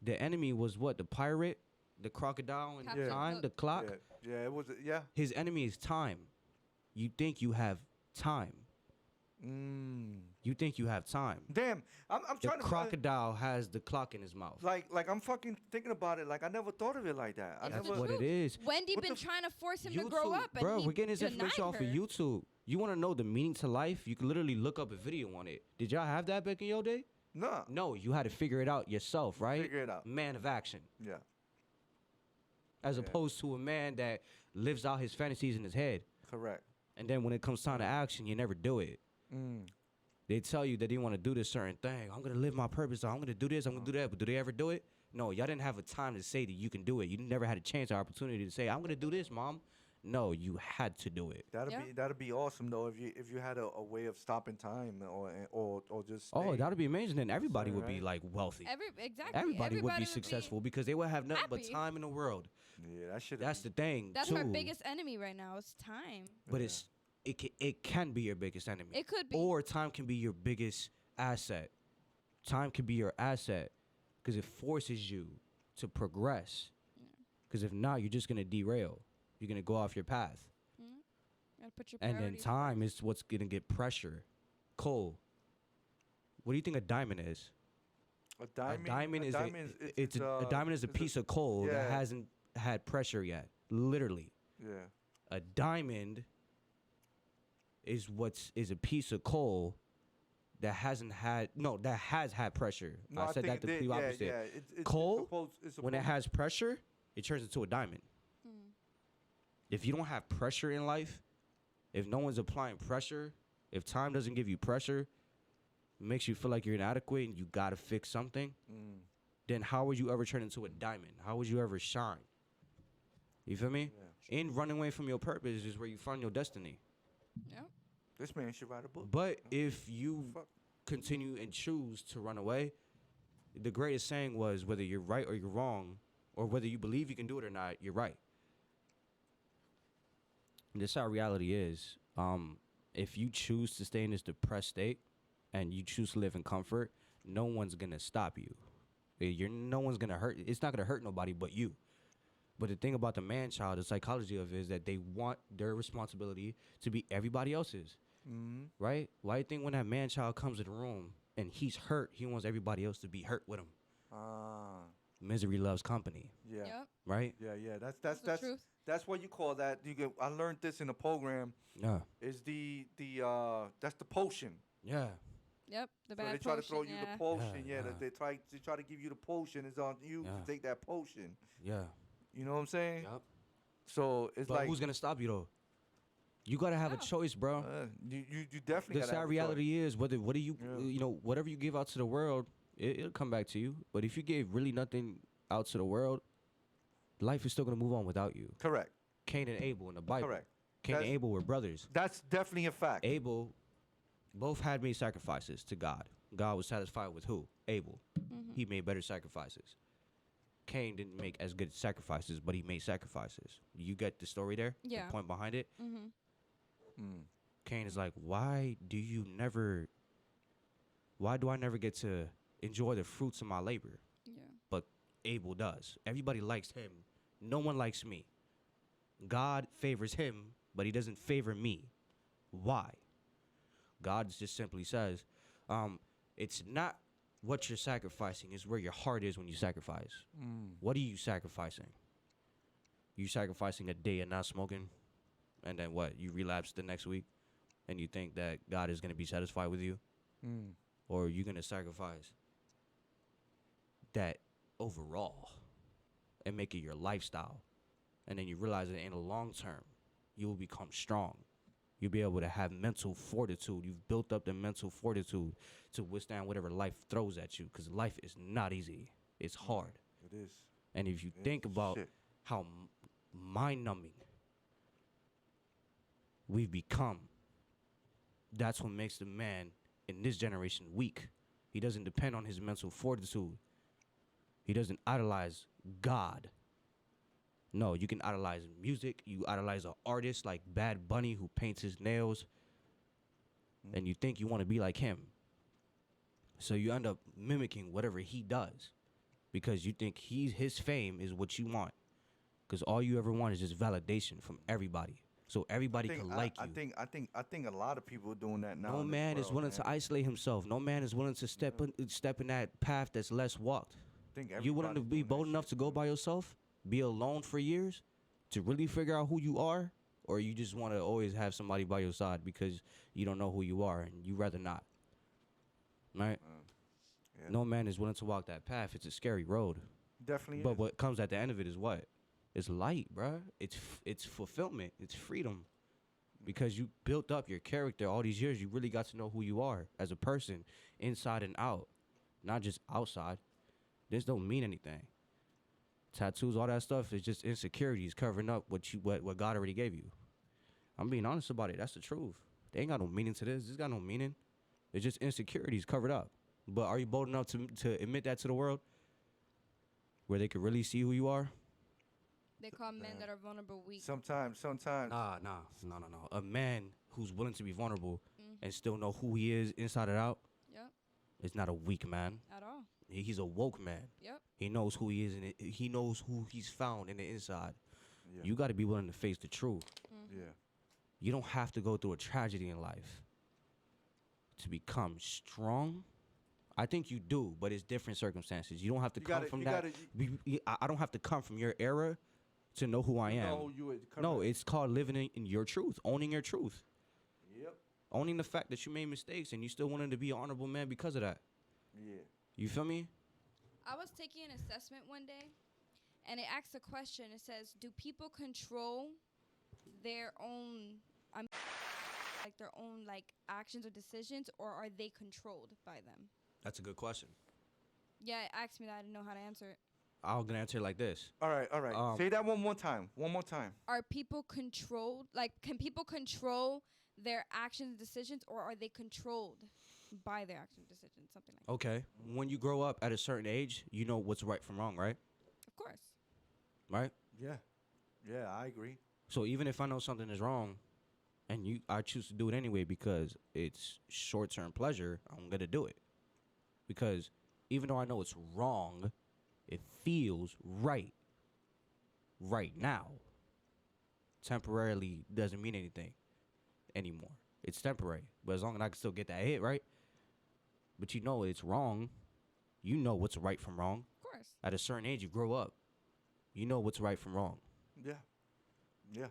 The enemy was what? The pirate, the crocodile, and Captain the time, Hook. the clock. Yeah, it was. Yeah. His enemy is time. You think you have time. You think you have time. Damn, I'm The trying to crocodile has the clock in his mouth. like I'm fucking thinking about it. Like I never thought of it like that. I It's That's the never. what it truth. is. Wendy What been the trying to force him to grow up, and bro, he we're getting this denied information off of her. YouTube. You want to know the meaning to life? You can literally look up a video on it. Did y'all have that back in your day? Nah. No, you had to figure it out yourself, right? Figure it out. Man of action. Yeah. As Yeah. opposed to a man that lives out his fantasies in his head. Correct. And then when it comes time to action, you never do it. They tell you that they want to do this certain thing. I'm going to live my purpose. I'm going to do this. I'm going to do that. But do they ever do it? No, y'all didn't have a time to say that you can do it. You never had a chance or opportunity to say, I'm going to do this, Mom. No, you had to do it. Yeah. That'd be awesome though if you had a way of stopping time or just. Oh, staying. that'd be amazing. Then everybody would be Right. like wealthy. Exactly. Everybody would be successful because they would have nothing but happy. time in the world. Yeah, that should. That's the thing. That's too. our biggest enemy right now. It's time. But it can be your biggest enemy. It could be. Or time can be your biggest asset. Time can be your asset because it forces you to progress. Because if not, you're just gonna derail. You're gonna go off your path. Gotta put your And then priorities time first. is what's gonna get pressure. Coal. What do you think a diamond is? A diamond. A diamond is a diamond is a piece of coal that yeah. hasn't had pressure yet. Literally. Yeah. A diamond is a piece of coal that has had pressure. No, I said think that the it did. complete opposite. Yeah, it's Coal, it's when it supposed- has pressure, it turns into a diamond. If you don't have pressure in life, if no one's applying pressure, if time doesn't give you pressure, it makes you feel like you're inadequate and you gotta fix something, then how would you ever turn into a diamond? How would you ever shine? You feel me? Yeah. And running away from your purpose is where you find your destiny. This man should write a book. But if you Fuck. continue and choose to run away, The greatest saying was, whether you're right or you're wrong, or whether you believe you can do it or not, you're right. And this is how reality is. If you choose to stay in this depressed state and you choose to live in comfort, no one's gonna stop you. No one's gonna hurt. It's not gonna hurt nobody but you. But the thing about the man child, the psychology of it is that they want their responsibility to be everybody else's. Right? Why do you think when that man child comes in the room and he's hurt, he wants everybody else to be hurt with him? Misery loves company. Yeah. Yep. Right? Yeah. That's the truth. That's what you call that. I learned this in the program. Yeah. Is that's the potion. Yeah. Yep. The So bad they try to potion, throw you yeah. the potion. Yeah, Yeah. They try to give you the potion. It's on you Yeah. to take that potion. Yeah. You know what I'm saying? Yep. So it's But like who's gonna stop you though? You gotta have a No. choice, bro. you definitely. That's gotta how have a reality is. What do you Yeah. you know, whatever you give out to the world, it'll come back to you. But if you gave really nothing out to the world, life is still gonna move on without you. choice. Correct. Cain and Abel in the Bible. Correct. Cain and That's- Abel were brothers. That's definitely a fact. Abel, both had made sacrifices to God. God was satisfied with who? Abel. He made better sacrifices. Cain didn't make as good sacrifices, but he made sacrifices. You get the story there? Yeah. The point behind it? Mm-hmm. Cain is like, why do I never get to enjoy the fruits of my labor? Yeah. But Abel does. Everybody likes him. No one likes me. God favors him, but he doesn't favor me. Why? God just simply says, it's not what you're sacrificing, it's where your heart is when you sacrifice. What are you sacrificing? You sacrificing a day of not smoking, and then what? You relapse the next week, and you think that God is going to be satisfied with you? Or are you going to sacrifice that overall and make it your lifestyle? And then you realize that in the long term, you will become strong. You'll be able to have mental fortitude. You've built up the mental fortitude to withstand whatever life throws at you, because life is not easy. It's hard. It is. And if you It think is about shit. how mind-numbing we've become, that's what makes the man in this generation weak. He doesn't depend on his mental fortitude. He doesn't idolize God. No, you can idolize music. You idolize an artist like Bad Bunny who paints his nails, and you think you want to be like him. So you end up mimicking whatever he does because you think his fame is what you want. Because all you ever want is just validation from everybody, so everybody can like you. I think a lot of people are doing that now. No in this man is world, willing man. to isolate himself. No man is willing to step in that path that's less walked. I think You willing to everybody's be doing that bold enough shit. to go by yourself, be alone for years, to really figure out who you are, or you just want to always have somebody by your side because you don't know who you are and you rather not. Right? Yeah. No man is willing to walk that path. It's a scary road. Definitely. But is. what comes at the end of it is what? It's light, bruh. It's fulfillment. It's freedom. Because you built up your character all these years. You really got to know who you are as a person, inside and out, not just outside. This don't mean anything. Tattoos, all that stuff is just insecurities covering up what God already gave you. I'm being honest about it. That's the truth. They ain't got no meaning to this. This got no meaning. It's just insecurities covered up. But are you bold enough to admit that to the world, where they could really see who you are? They call men that are vulnerable weak. Sometimes. No. A man who's willing to be vulnerable and still know who he is inside and out Yep. is not a weak man. At all. He's a woke man. Yep. He knows who he is, and he knows who he's found in the inside. Yeah. You got to be willing to face the truth. Yeah. You don't have to go through a tragedy in life to become strong. I think you do, but it's different circumstances. You don't have to come from that. I don't have to come from your era to know who I am. know who you is, No, correct. it's called living in your truth, owning your truth, Yep. owning the fact that you made mistakes and you still wanted to be an honorable man because of that. Yeah. You feel me? I was taking an assessment one day, and it asks a question. It says, "Do people control their own, their own actions or decisions, or are they controlled by them?" That's a good question. Yeah, it asked me that. I didn't know how to answer it. I'm gonna answer it like this. All right. Say that one more time. Are people controlled? Can people control their actions and decisions, or are they controlled? by their action decisions, something like that. Okay. When you grow up at a certain age, you know what's right from wrong, right? Of course. Right? Yeah. Yeah, I agree. So even if I know something is wrong and I choose to do it anyway because it's short-term pleasure, I'm going to do it. Because even though I know it's wrong, it feels right now. Temporarily doesn't mean anything anymore. It's temporary. But as long as I can still get that hit, right? But you know it's wrong. You know what's right from wrong. Of course. At a certain age, you grow up. You know what's right from wrong. Yeah. Yeah.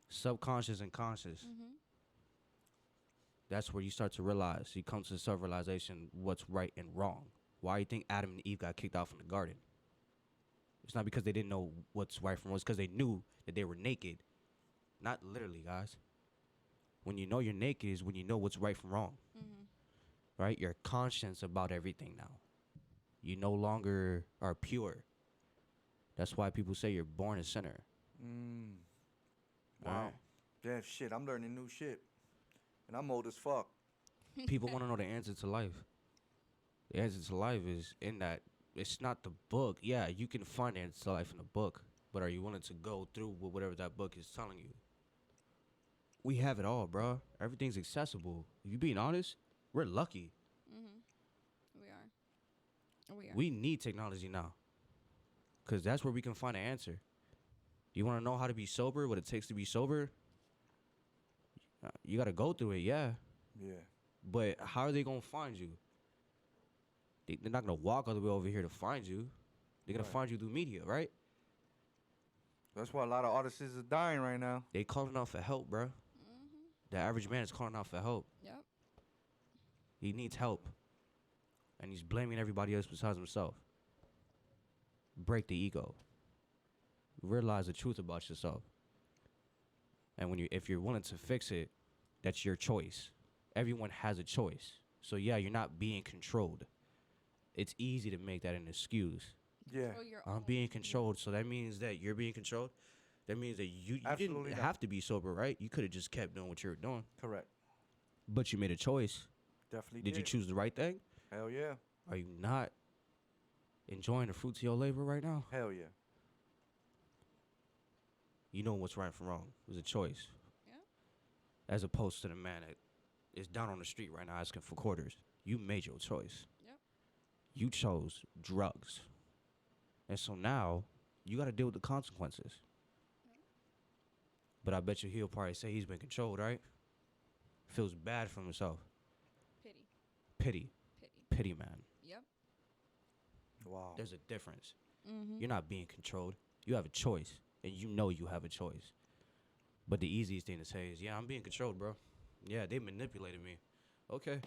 Subconscious and conscious. Mm-hmm. That's where you start to realize. You come to self-realization what's right and wrong. Why do you think Adam and Eve got kicked out from the garden? It's not because they didn't know what's right from wrong. It's because they knew that they were naked. Not literally, guys. When you know you're naked is when you know what's right from wrong. Mm-hmm. Right? You're conscious about everything now. You no longer are pure. That's why people say you're born a sinner. Wow. Right? Yeah, shit. I'm learning new shit. And I'm old as fuck. People want to know the answer to life. The answer to life is in that it's not the book. Yeah, you can find the answer to life in the book, but are you willing to go through with whatever that book is telling you? We have it all, bro. Everything's accessible. If you're being honest, we're lucky. Mm-hmm. We are. We need technology now, because that's where we can find an answer. You want to know how to be sober, what it takes to be sober? You got to go through it, yeah. Yeah. But how are they going to find you? They're not going to walk all the way over here to find you. They're going to find you through media, right? That's why a lot of artists is dying right now. They calling out for help, bro. Mm-hmm. The average man is calling out for help. Yep. He needs help. And he's blaming everybody else besides himself. Break the ego. Realize the truth about yourself. And if you're willing to fix it, that's your choice. Everyone has a choice. So yeah, you're not being controlled. It's easy to make that an excuse. Yeah. I'm being controlled, so that means that you're being controlled. That means that you didn't have to be sober, right? You could have just kept doing what you were doing. Correct. But you made a choice. Definitely Did you choose the right thing? Hell yeah. Are you not enjoying the fruits of your labor right now? Hell yeah. You know what's right from wrong. It was a choice. Yeah. As opposed to the man that is down on the street right now asking for quarters. You made your choice. Yep. You chose drugs. And so now, you got to deal with the consequences. But I bet you he'll probably say he's been controlled, right? Feels bad for himself. Pity. Pity, man. Yep. Wow. There's a difference. Mm-hmm. You're not being controlled. You have a choice. And you know you have a choice. But the easiest thing to say is, yeah, I'm being controlled, bro. Yeah, they manipulated me. Okay.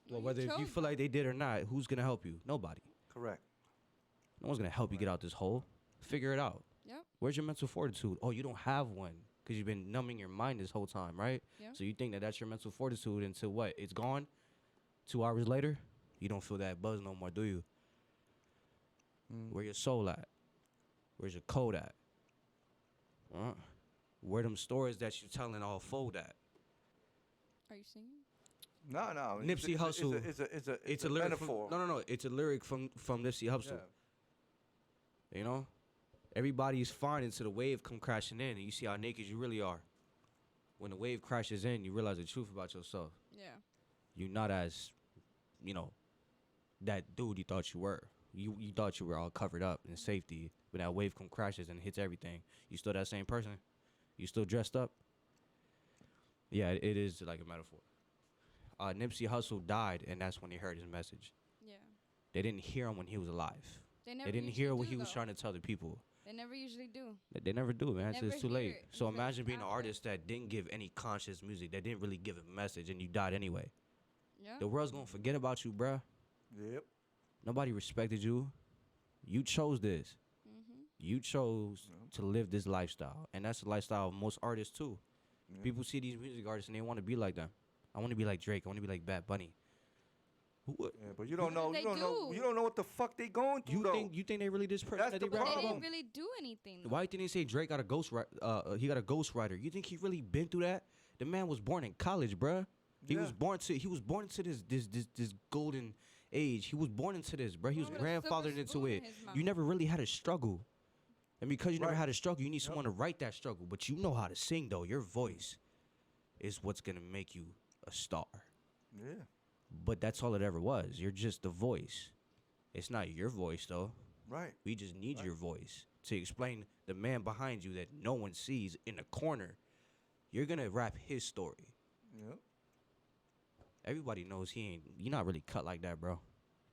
Well, you whether if you chose feel like they did or not, who's going to help you? Nobody. Correct. No one's going to help you get out this hole. Figure it out. Yep. Where's your mental fortitude? Oh, you don't have one because you've been numbing your mind this whole time, right? Yeah. So you think that that's your mental fortitude until what? It's gone? 2 hours later, you don't feel that buzz no more, do you? Where your soul at? Where's your code at? Where them stories that you telling all fold at? Are you singing? No. Nipsey Hussle. It's a lyric metaphor. No. It's a lyric from Nipsey Hussle. Yeah. You know? Everybody's fine until the wave come crashing in and you see how naked you really are. When the wave crashes in, you realize the truth about yourself. Yeah. You're not as, that dude you thought you were. You thought you were all covered up in safety. When that wave come crashes and hits everything, you still that same person? You still dressed up? Yeah, it is like a metaphor. Nipsey Hussle died, and that's when they heard his message. Yeah. They didn't hear him when he was alive. They never They didn't usually hear what do, he was though. trying to tell the people. They never usually do. They never do, man. Never It's too hear late. it So until imagine being an after. artist that didn't give any conscious music, that didn't really give a message, and you died anyway. Yeah. The world's gonna forget about you, bruh. Yep. Nobody respected you. You chose this. Mm-hmm. You chose to live this lifestyle, and that's the lifestyle of most artists too. Yeah. People see these music artists and they want to be like them. I want to be like Drake. I want to be like Bad Bunny. What? Yeah, but you don't know. What did You they don't know. do? You don't know what the fuck they going through. You think they really this person That's that they the rap They about? problem. didn't really do anything. Though. Why do you think they say Drake got a ghost? He got a ghostwriter. You think he really been through that? The man was born in college, bruh. He Yeah. was born to this golden age. He was born into this, bro. He was Born with a silver grandfathered into spoon in it. his You mouth. never really had a struggle. And because you never Right. had a struggle, you need someone to write that struggle. But you know how to sing, though. Your voice is what's going to make you a star. Yeah. But that's all it ever was. You're just the voice. It's not your voice, though. Right. We just need your voice to explain the man behind you that no one sees in the corner. You're going to rap his story. Yep. Everybody knows you're not really cut like that, bro.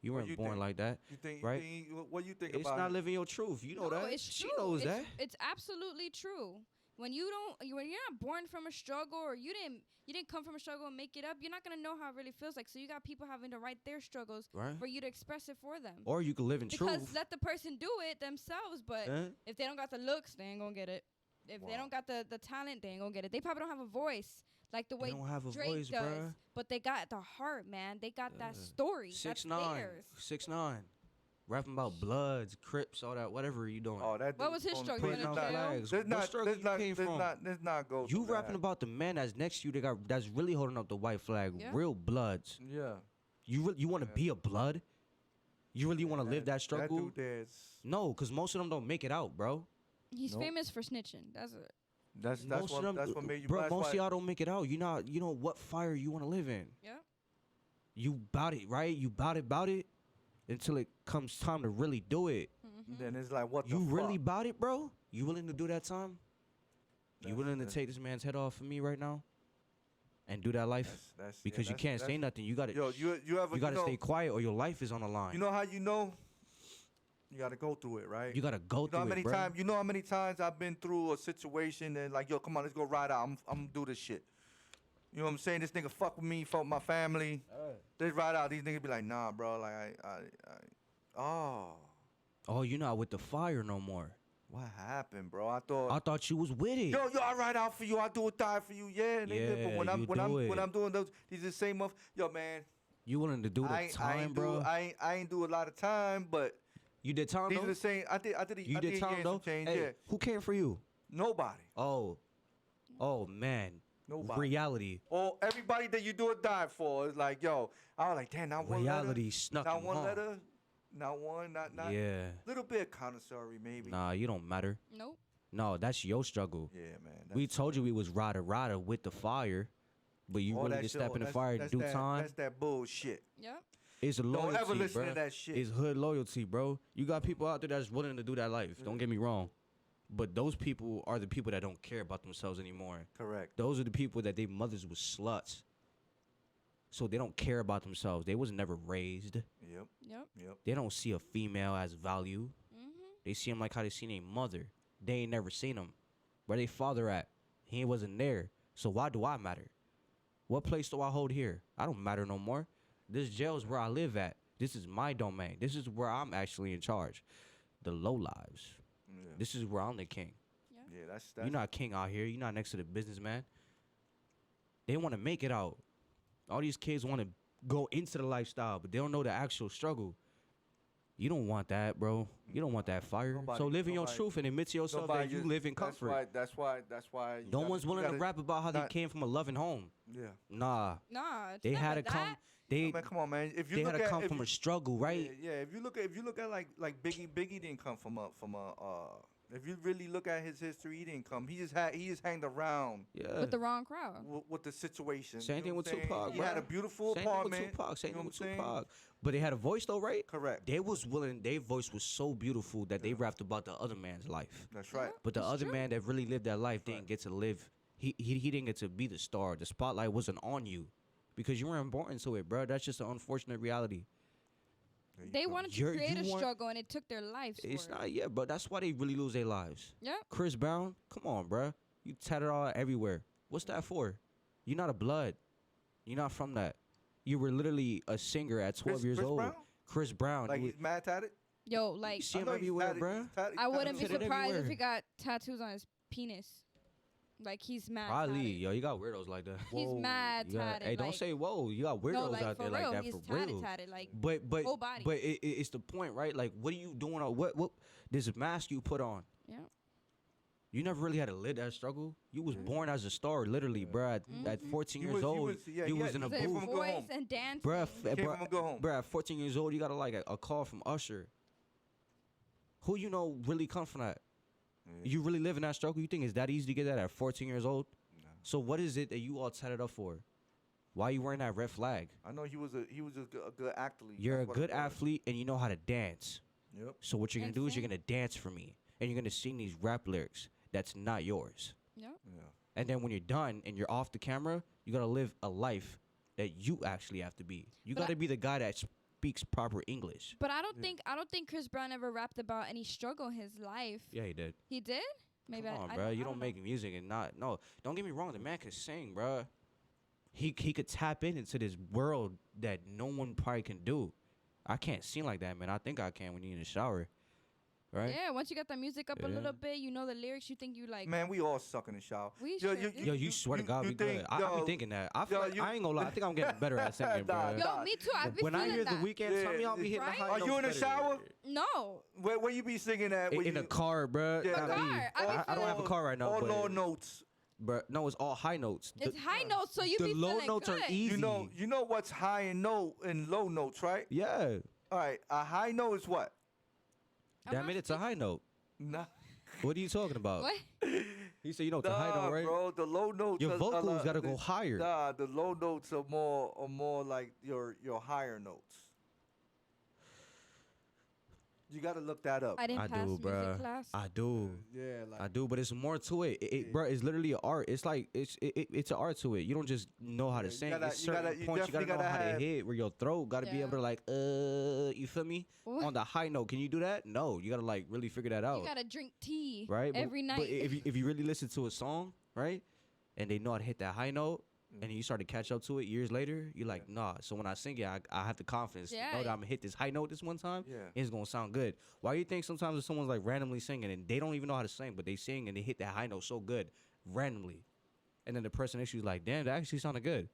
You What weren't you born think? like that. You think? Right? What you think It's about not him? living your truth. You know No, that. it's She true. knows it's, that. It's absolutely true. When you're not born from a struggle, or you didn't come from a struggle and make it up, you're not gonna know how it really feels like. So you got people having to write their struggles Right. for you to express it for them. Or you can live in Because truth. let the person do it themselves, but Eh? if they don't got the looks, they ain't gonna get it. If they Wow. don't got the talent, they ain't gonna get it. They probably don't have a voice like the way don't have a Drake voice, does, bruh. but they got the heart, man. They got that Yeah. story. 6'9", That's theirs. 6'9", rapping about Bloods, Crips, all that. Whatever you doing. Oh, that. What dude was his on the struggle? plane. Putting out jail? flags. Let's What not. struggle Let's you not. came Let's from? not. Let's not go. You through rapping that. about the man that's next to you that's really holding up the white flag. Yeah. Real Bloods. Yeah. You want to be a Blood? You really want to live that struggle? That dude there's. No, because most of them don't make it out, bro. He's Nope. famous for snitching. That's it. That's Most of them, that's what made you. bro. that's Most why- of y'all don't make it out. You know what fire you want to live in. Yeah. You bout it, right? You bout it until it comes time to really do it. Then it's like, what You the really fuck? bout it, bro? You willing to do that time? You That's- willing to that's- take this man's head off for me right now? And do that life? That's Because yeah, you can't say that's- nothing. You gotta Yo, you ever you gotta know, stay quiet or your life is on the line. You know how you know? You gotta go through it, right? You gotta go You know through how many it, bro. times? You know how many times I've been through a situation and like, yo, come on, let's go ride out. I'm gonna do this shit. You know what I'm saying? This nigga fuck with me, fuck with my family. Let's ride out. These niggas be like, nah, bro. Like oh, Oh, you're not with the fire no more. what happened, bro? I thought. I thought you was with it. Yo, I ride out for you. I do or die for you. Yeah, nigga. But Yeah, when I'm you when do I'm it. when I'm doing those, these the same of yo, man. You willing to do the I time, ain't bro? I ain't do a lot of time, but You did time these though. are the same. I did. You I did did time gain though. some change. Hey, Yeah. who came for you? Nobody. Oh man. Nobody. Reality. Or everybody that you do or die for is like, yo. I was like, damn, not one Reality letter. snuck Not you, one huh? letter. Not one. Not. Yeah. Little bit of connoisseur, maybe. Nah, you don't matter. Nope. No, that's your struggle. Yeah, man. We told you we was rider with the fire, but you all willing that to shit- step in the that's- fire in that's due that- time. That's that bullshit. Yep. It's a loyalty, Don't ever listen bro. to that shit. It's hood loyalty, bro. You got people out there that's willing to do that life. Don't get me wrong, but those people are the people that don't care about themselves anymore. Correct. Those are the people that their mothers was sluts, so they don't care about themselves. They was never raised. Yep. Yep. Yep. They don't see a female as value. Mhm. They see him like how they seen a mother. They ain't never seen him. Where they father at? He wasn't there. So why do I matter? What place do I hold here? I don't matter no more. This jail is where I live at. This is my domain. This is where I'm actually in charge. The low lives. Yeah. This is where I'm the king. Yeah. That's. You're not king out here. You're not next to the businessman. They want to make it out. All these kids want to go into the lifestyle, but they don't know the actual struggle. You don't want that, bro. You don't want that fire. Nobody- so live in your nobody- truth and admit to yourself that you live in comfort. That's why. No one's willing to rap about how they not- came from a loving home. Yeah. Nah, Nah. It's they never had to that. come. They Man, come on, man. If you they look had to at, come if from you- a struggle, right? Yeah, If you look at like Biggie didn't come from a. If you really look at his history, he didn't come. He just hanged around Yeah. With the wrong crowd. with the situation. Same You thing know with what I'm saying? Tupac, He had bro. a beautiful Same apartment. thing with Tupac. Same you know thing what with I'm saying? Tupac. But they had a voice though, right? Correct. They was willing. Their voice was so beautiful that they rapped about the other man's life. That's right. But the It's other true. man that really lived that life didn't Right. get to live. He didn't get to be the star. The spotlight wasn't on you because you weren't born into it, bro. That's just an unfortunate reality. There you They go. wanted to You're- create you a want- struggle, and it took their lives. It's for it. not, yeah, but that's why they really lose their lives. Yep. Chris Brown, come on, bro. You tatted all everywhere. What's that for? You're not a blood. You're not from that. You were literally a singer at 12 years Chris old. Brown? Chris Brown. Like you he's mad tatted. Yo, like, see I him know he's everywhere, tatted- bro. he's tatted- I wouldn't be tatted surprised if everywhere. he got tattoos on his penis. Like, he's mad. Probably, tatted. yo, you got weirdos like that. He's mad You got- tatted. hey, don't like, say whoa. You got weirdos no, like, out for there real. like that He's for tatted, real. tatted. Like, But whole body. but it's the point, right? Like, what are you doing? What this mask you put on? yeah. You never really had to live that struggle. You was born as a star, literally, bruh. At 14 years old, you was in a His booth. voice and dancing. Bruh, go home. bruh, at 14 years old, you got a call from Usher. Who you know really come from that? You really live in that struggle? You think it's that easy to get that at 14 years old? No. So what is it that you all tatted up for? Why you wearing that red flag? I know he was a good athlete. You're a good athlete and you know how to dance. Yep. So what you're gonna do is you're gonna dance for me and you're gonna sing these rap lyrics that's not yours. Yep. Yeah. And then when you're done and you're off the camera, you gotta live a life that you actually have to be. You gotta be the guy that speaks proper English. But I don't think Chris Brown ever rapped about any struggle in his life. Yeah, he did. He did? Maybe Come on, I bro. You I don't know. make music and not. No, don't get me wrong. The man can sing, bro. He could tap into this world that no one probably can do. I can't sing like that, man. I think I can when you're in the shower, right? Yeah, once you got the music up a little bit, you know the lyrics. You think you like. Man, we all suck in the shower. We Yo, sure Yo, you swear to God, you we good. I be thinking that. I feel like, I ain't gonna lie. I think I'm getting better at singing, bro. Yo, me too. I be When I feeling hear that. the weekend, tell me I'll be hitting Right? the high Are you notes in the better. shower? No. Where you be singing at? In a car, bro. Yeah, Not like- me. car. I don't have a car right now, All but low notes. no, it's all high notes. It's high notes, so you the be low feeling notes good. are easy. You know what's high and low notes, right? Yeah. All right, a high note is what? Damn it, it's a high note. Nah. What are you talking about? What? He said, you know, it's a high note, right? Bro, the low notes. Your are vocals gotta go higher. Nah, the low notes are more like your higher notes. You gotta look that up. I didn't I pass do, music bruh. class. I do. Yeah, like I do, but it's more to it. Bro, it's literally an art. It's like it's an art to it. You don't just know how to sing. gotta- It's you gotta- certain you points you gotta know definitely how to gotta hit. Where your throat gotta be Yeah. able to like you feel me? What? On the high note, can you do that? No, you gotta like really figure that out. You gotta drink tea Right? every night. But if you really listen to a song, right, and they know how to hit that high note, and you start to catch up to it years later, you're like, nah. So when I sing it, I have the confidence to know that I'm gonna hit this high note this one time. Yeah. And it's gonna sound good. Why do you think sometimes if someone's like randomly singing and they don't even know how to sing, but they sing and they hit that high note so good randomly, and then the person next to you is like, damn, that actually sounded good.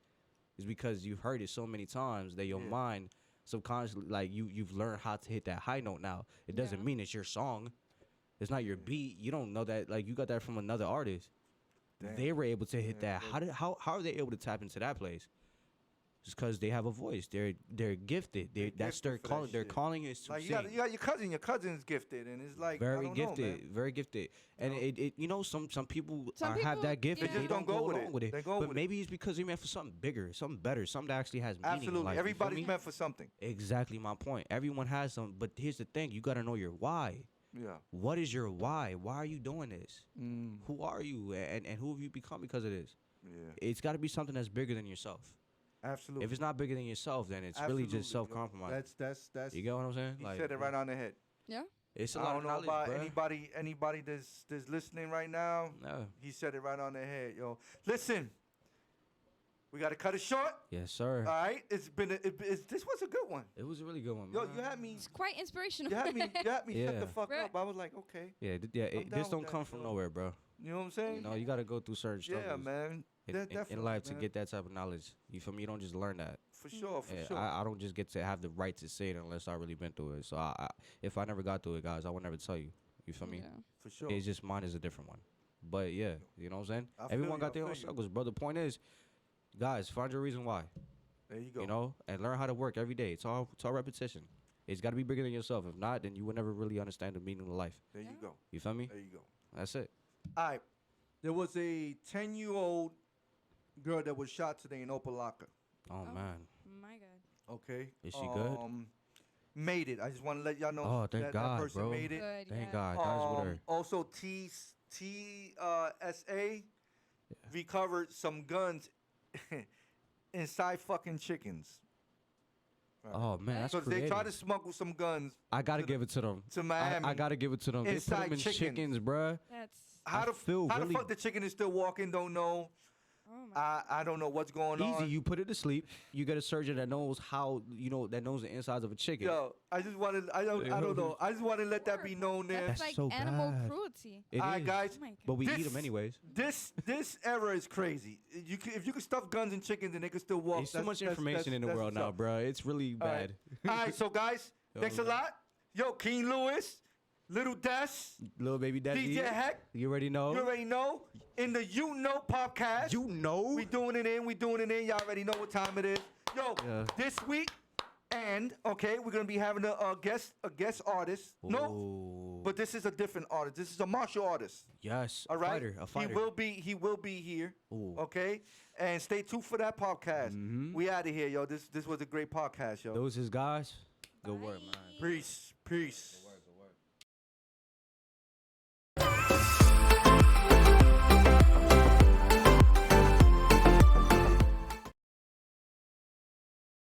It's because you've heard it so many times that your mind subconsciously, like you've learned how to hit that high note now. It doesn't mean it's your song. It's not your beat. You don't know that. Like you got that from another artist. Damn. They were able to hit that. How are they able to tap into that place? Just because they have a voice. They're gifted. That's their gifted for that calling. Their shit. calling is to Like you sing. got your cousin. Your cousin's gifted, and it's like I Very don't know, gifted, man. very gifted, and it you know some people Some have people, that gift yeah. and they They don't just don't go go with along it. with it. They go But with maybe it's because they're meant for something bigger, something better, something that actually has meaning. in Absolutely, life, you feel everybody's me? meant for something. Exactly my point. Everyone has some, but here's the thing: you got to know your why. Yeah. What is your why? Why are you doing this? Who are you, and who have you become because of this? Yeah. It's got to be something that's bigger than yourself. Absolutely. If it's not bigger than yourself, then it's really just Absolutely, self-compromise. That's. You get what I'm saying? He said it right on the head. Yeah. It's a I lot don't of know knowledge, about bruh. anybody that's listening right now. No. He said it right on the head, yo. Listen, we got to cut it short. Yes, sir. All right, this was a good one. It was a really good one. Yo, man. you had me. It's quite inspirational. You had me shut Yeah. the fuck Right. up. I was like, okay. Yeah, down this with don't that, come from yo. nowhere, bro. You know what I'm saying? No, you got to go through certain struggles. Yeah, man. In Definitely, life man. to get that type of knowledge. You feel me? You don't just learn that. For sure, for Yeah, sure. I don't just get to have the right to say it unless I really been through it. So if I never got through it, guys, I would never tell you. You feel me? Yeah. for sure. It's just mine is a different one. But yeah, you know what I'm saying? I feel Everyone you, got I their own feel you. struggles, bro. The point is, guys, find your reason why. There you go. You know, and learn how to work every day. It's all repetition. It's got to be bigger than yourself. If not, then you will never really understand the meaning of life. There you go. You feel me? There you go. That's it. All right. There was a 10-year-old girl that was shot today in Opalaka. Oh, man. My God. Okay. Is she good? Made it. I just want to let y'all know Oh, thank that God, person bro. made it. Good. Thank yeah. God. God's with her. Also, TSA recovered some guns inside fucking chickens. Oh, man. That's So they creative. tried to smuggle some guns I got to give it to them. to Miami. I got to give it to them. They put Inside them in chickens. chickens, bruh. That's. How the feel how really- the fuck the chicken is still walking? Don't know. Oh my. I don't know what's going Easy, on. you put it to sleep. You get a surgeon that knows how, that knows the insides of a chicken. Yo, I just wanted. I don't know. I just want to let that be known there. That's That's like so animal bad. cruelty. It All right, is. guys. Oh my God. But we eat This- them anyways. This era is crazy. If you can stuff guns in chickens and they can still walk. There's too much information in the world now, bro. bro. It's really bad. All right, so guys, thanks a lot. Yo, King Lewis, Little Des, Little baby daddy. DJ Heck. You already know. You already know. In the Uknow podcast. You know. We doing it in. Y'all already know what time it is. Yo, this week, and okay, we're gonna be having a guest artist. Ooh. No, but this is a different artist. This is a martial artist. Yes. All right. A fighter. He will be here. Ooh. Okay. And stay tuned for that podcast. We out of here, yo. This was a great podcast, yo. Those is guys. Good work, man. Peace.